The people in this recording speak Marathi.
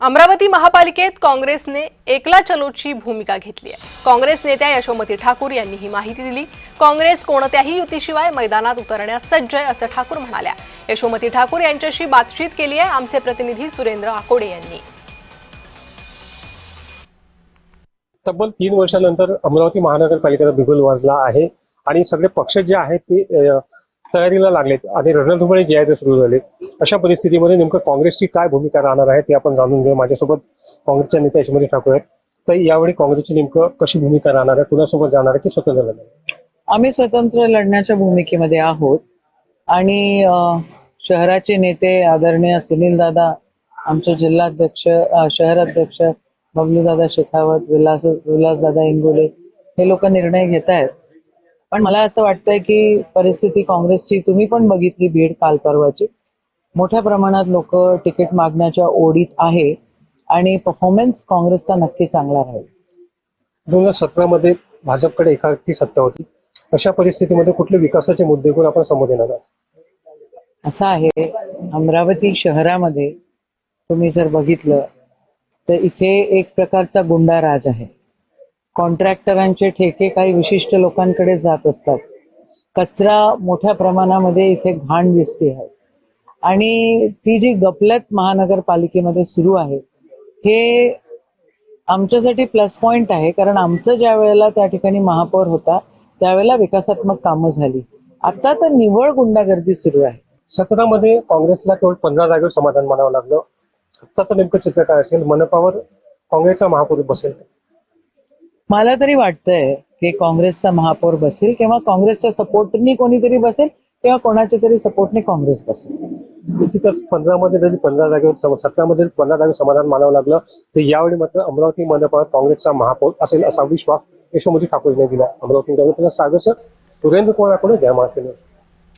अमरावती महापालिकेत काँग्रेसने एकला चलोची भूमिका घेतली आहे। काँग्रेस नेत्या यशोमती ठाकूर यांनी ही माहिती दिली। काँग्रेस कोणत्याही युतीशिवाय मैदानात उतरण्यास सज्ज आहे असं ठाकूर म्हणाल्या। यशोमती ठाकूर यांच्याशी बातचीत केली आहे आमचे प्रतिनिधी सुरेंद्र आकोडे यांनी। तब्बल 3 वर्षानंतर अमरावती महानगरपालिकेचा बिगुल वाजला आहे आणि सगळे पक्ष जे आहेत ते तयारीला लागलेत आणि रणधुमाळी जे आहे ते सुरू झाले। अशा परिस्थितीमध्ये नेमकं काँग्रेसची काय भूमिका राहणार आहे ते आपण जाणून घेऊ। माझ्यासोबत काँग्रेसच्या नेत्या यशोमती ठाकूर आहेत। तर यावेळी काँग्रेसची नेमकं कशी भूमिका राहणार आहे, कुणासोबत जाणार आहे की स्वतंत्र लढणार आहे? आम्ही स्वतंत्र लढण्याच्या भूमिकेमध्ये आहोत आणि शहराचे नेते आदरणीय सुनील दादा, आमचे जिल्हाध्यक्ष शहराध्यक्ष बबलूदादा शेखावत, विलासदादा इंगोले हे लोक निर्णय घेत आहेत। पण मला असं वाटतंय की परिस्थिती काँग्रेसची तुम्ही पण बघितली, बीड काल परवाची मोठ्या प्रमाणात लोक तिकीट मागण्याच्या ओढीत आहे आणि परफॉर्मन्स काँग्रेसचा नक्की चांगला राहील। 2017 मध्ये भाजपकडे एकाकी सत्ता होती। अशा परिस्थितीमध्ये कुठले विकासाचे मुद्दे घेऊन आपण समोर येणार आहात? असं आहे, अमरावती शहरामध्ये तुम्ही जर बघितलं तर इथे एक प्रकारचा गुंडा राज आहे। कॉन्ट्रॅक्टरांचे ठेके काही विशिष्ट लोकांकडे जात असतात। कचरा मोठ्या प्रमाणामध्ये इथे घाण दिसते आहे आणि ती जी गफलत महानगरपालिकेमध्ये सुरू आहे हे आमच्यासाठी प्लस पॉइंट आहे, कारण आमचं ज्या वेळेला त्या ठिकाणी महापौर होता त्यावेळेला विकासात्मक कामं झाली। आता तर निव्वळ गुंडागर्दी सुरू आहे। 17 मध्ये काँग्रेसला केवळ 15 जागेवर समाधान मानावं लागलं। आत्ताचं नेमकं चित्र काय असेल? मनपावर काँग्रेसचा महापौर बसेल? मला तरी वाटतंय की काँग्रेसचा महापौर बसेल किंवा काँग्रेसच्या सपोर्टनी कोणीतरी बसेल किंवा कोणाच्या तरी सपोर्टने काँग्रेस बसेल। निश्चितच 15 मध्ये जरी 15 जागेवर 17 मध्ये 15 जागेवर समाधान मानावं लागलं तर यावेळी मात्र अमरावती मनपावर काँग्रेसचा महापौर असेल असा विश्वास यशोमती ठाकूर यांनी दिला। अमरावती सागर सुरेंद्र कुमार आकोडे, जय महाराष्ट्र।